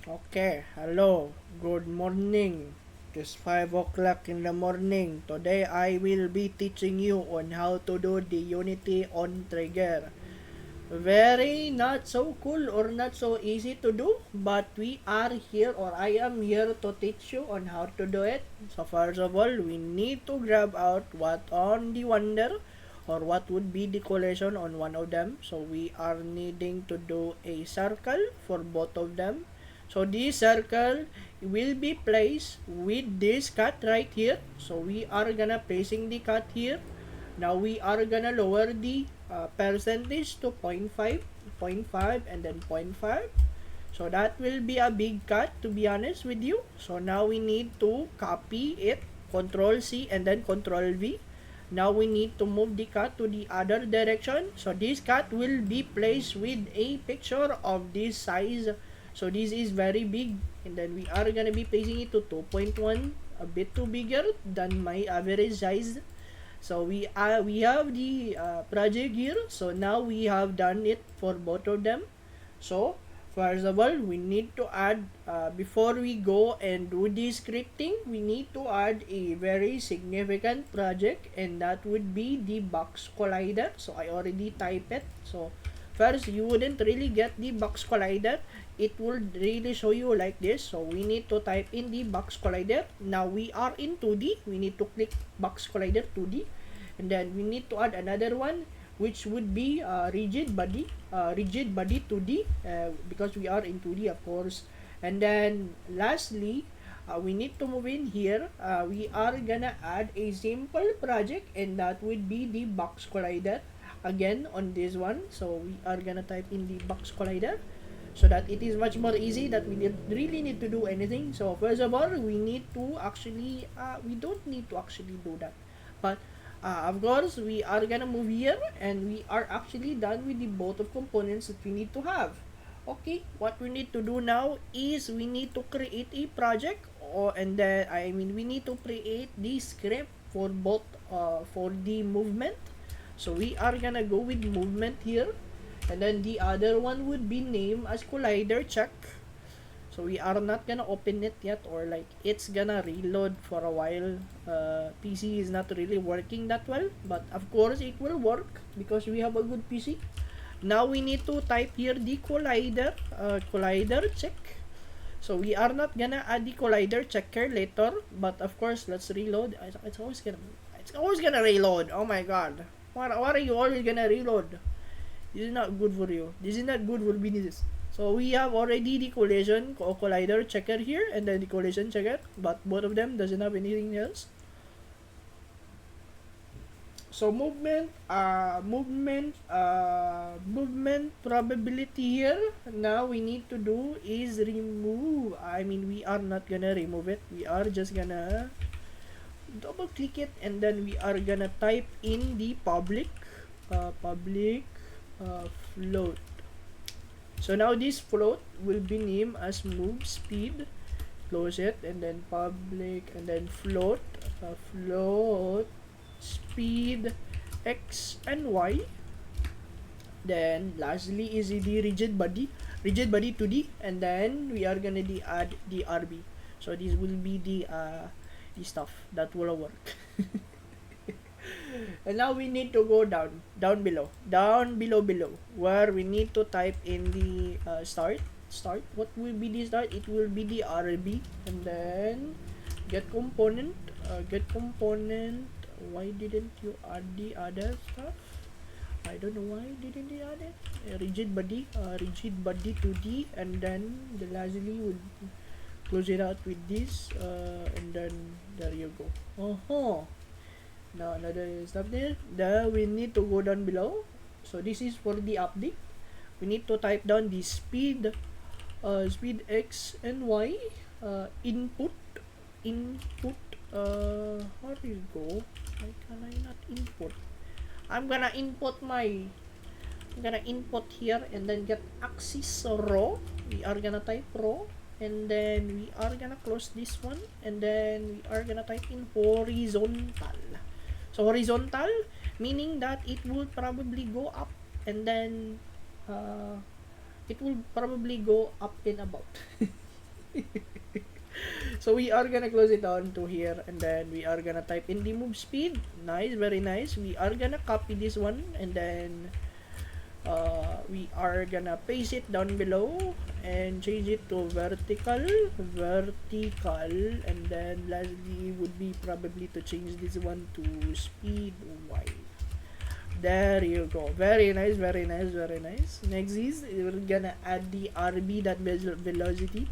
Okay, hello, good morning. It's 5 o'clock in the morning. Today I will be teaching you on how to do the Unity on trigger. Very not so cool or not so easy to do, but we are here or I am here to teach you on how to do it. So first of all, we need to grab out what on the wonder or what would be the collision on one of them. So we are needing to do a circle for both of them. So this circle will be placed with this cut right here. So we are gonna placing the cut here. Now we are gonna lower the percentage to 0.5, 0.5 and then 0.5. So that will be a big cut, to be honest with you. So now we need to copy it, Control C and then Control V. Now we need to move the cut to the other direction. So this cut will be placed with a picture of this size. So this is very big, and then we are gonna be placing it to 2.1, a bit too bigger than my average size. So we have the project here. So now we have done it for both of them. So first of all, we need to add before we go and do the scripting, we need to add a very significant project, and that would be the box collider. So I already type it. So first, you wouldn't really get the box collider. It will really show you like this. So we need to type in the box collider. Now we are in 2D. We need to click box collider 2D, and then we need to add another one, which would be rigid body 2D, because we are in 2D, of course. And then lastly, we need to move in here. We are gonna add a simple project, and that would be the box collider again on this one. So we are gonna type in the box collider so that it is much more easy, that we really need to do anything. So first of all, we need to actually we don't need to actually do that, but of course we are gonna move here, and we are actually done with the both of components that we need to have. Okay, what we need to do now is we need to create a project, or and then we need to create the script for both for the movement. So we are gonna go with movement here, and then the other one would be named as collider check. So we are not gonna open it yet, or like it's gonna reload for a while. PC is not really working that well, but of course it will work because we have a good PC. Now we need to type here the collider check. So we are not gonna add the collider checker later, but of course let's reload. It's always gonna reload. Oh my god, what are you always gonna reload? This is not good for you. This is not good for business. So we have already the collider checker here, and then the collision checker, but both of them doesn't have anything else. So movement probability here. Now we need to do is remove. We are not gonna remove it. We are just gonna double click it, and then we are gonna type in the public float. So now this float will be named as move speed. Close it, and then public, and then float speed x and y. Then lastly is the rigid body 2D, and then we are gonna add the RB. So this will be the stuff that will work. And now we need to go down below, where we need to type in the start. What will be the start? It will be the RB, and then get component. Why didn't you add the other stuff? I don't know why didn't you add it. Rigid body 2D, and then the lastly would close it out with this, and then there you go. Now another stuff there. We need to go down below. So this is for the update. We need to type down the speed x and y, input. How do you go? Why can I not input? I'm gonna input here, and then get axis row. We are gonna type row, and then we are gonna close this one, and then we are gonna type in horizontal. So horizontal, meaning that it will probably go up, and then it will probably go up and about. So we are gonna close it down to here, and then we are gonna type in the move speed. Nice, very nice. We are gonna copy this one, and then we are gonna paste it down below and change it to vertical, and then lastly would be probably to change this one to speed wide. There you go. Very nice, very nice, very nice. Next is we're gonna add the RB, that velocity.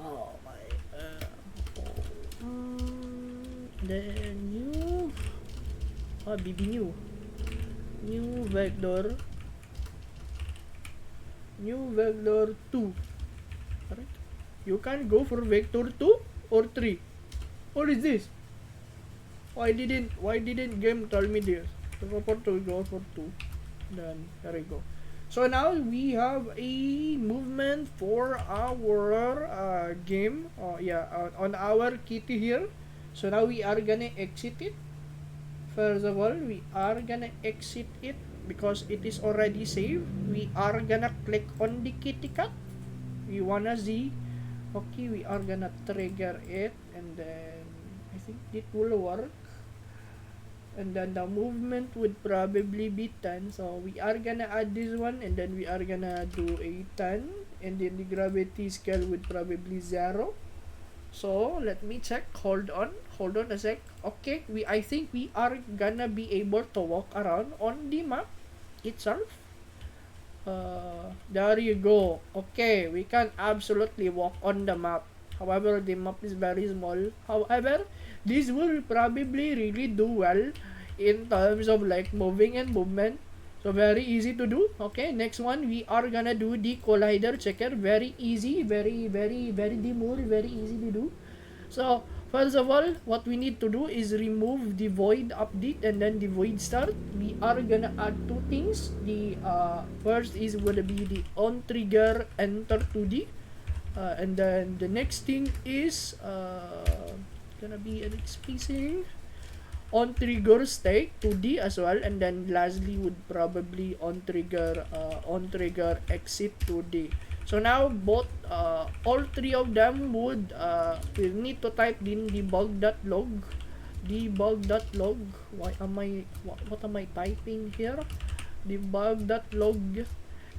Oh my. Then new. BB new vector. New vector 2. Alright. You can go for vector 2 or 3. What is this? Why didn't game tell me this? So for 2, go for 2. Then there we go. So now we have a movement for our game. On our kitty here. So now we are gonna exit it. First of all, we are gonna exit it because it is already saved. We are gonna click on the kitty cat. We wanna see. Okay, we are gonna trigger it, and then I think it will work. And then the movement would probably be 10. So we are gonna add this one, and then we are gonna do a 10, and then the gravity scale would probably 0. So let me check. Hold on a sec. Okay, I think we are gonna be able to walk around on the map itself. There you go. Okay, we can absolutely walk on the map. However, the map is very small. However, this will probably really do well in terms of like moving and movement. So very easy to do. Okay, next one we are gonna do the collider checker. Very easy, very demure, very easy to do. So first of all, what we need to do is remove the void update and then the void start. We are gonna add two things. The first is gonna be the on trigger enter 2D, and then the next thing is gonna be an spacing on trigger stay 2D as well, and then lastly would probably on trigger exit 2D. So now both all three of them would will need to type in debug.log. What am I typing here? Debug.log.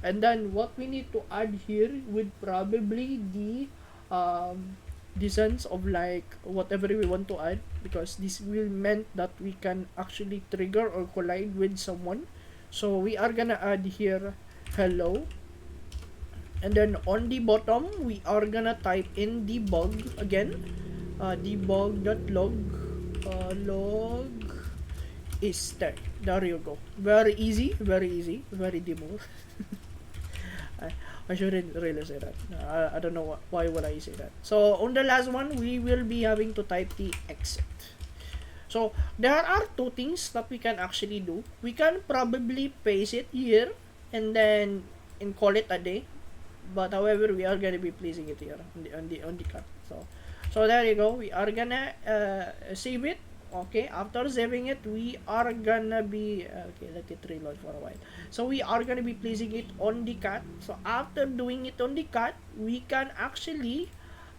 And then what we need to add here would probably the sense of like whatever we want to add, because this will meant that we can actually trigger or collide with someone. So we are gonna add here hello, and then on the bottom we are gonna type in debug again, debug.log log is there you go. Very easy, very demo. I shouldn't really say that. I don't know why would I say that. So on the last one, we will be having to type the exit. So there are two things that we can actually do. We can probably paste it here and then call it a day. But however, we are gonna be placing it here on the card. So there you go. We are gonna save it. Okay, after saving it, we are gonna be okay, let it reload for a while. So we are gonna be placing it on the cat. So after doing it on the cat, we can actually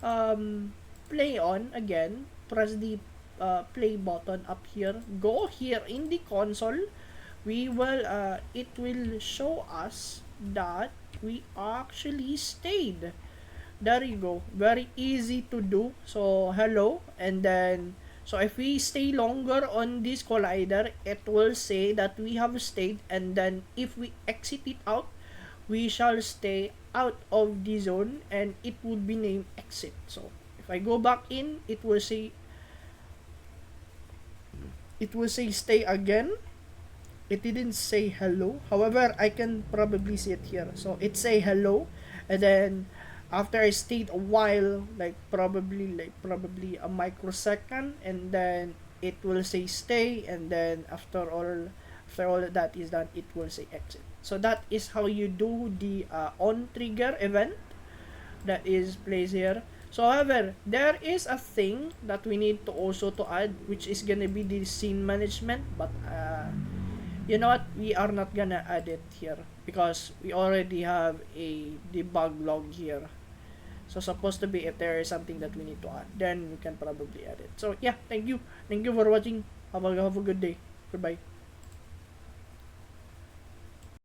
play on again, press the play button up here, go here in the console. We will it will show us that we actually stayed. There you go. Very easy to do. So hello, and then so if we stay longer on this collider, it will say that we have stayed, and then if we exit it out, we shall stay out of the zone, and it would be named exit. So if I go back in, it will say stay again. It didn't say hello. However, I can probably see it here. So it say hello, and then after I stayed a while, like probably a microsecond, and then it will say stay, and then after all that is done, it will say exit. So that is how you do the on trigger event that is placed here. So however, there is a thing that we need to also to add, which is gonna be the scene management, but you know what, we are not gonna add it here because we already have a debug log here. So supposed to be, if there is something that we need to add, then we can probably add it. So yeah, thank you for watching. Have a good day. Goodbye.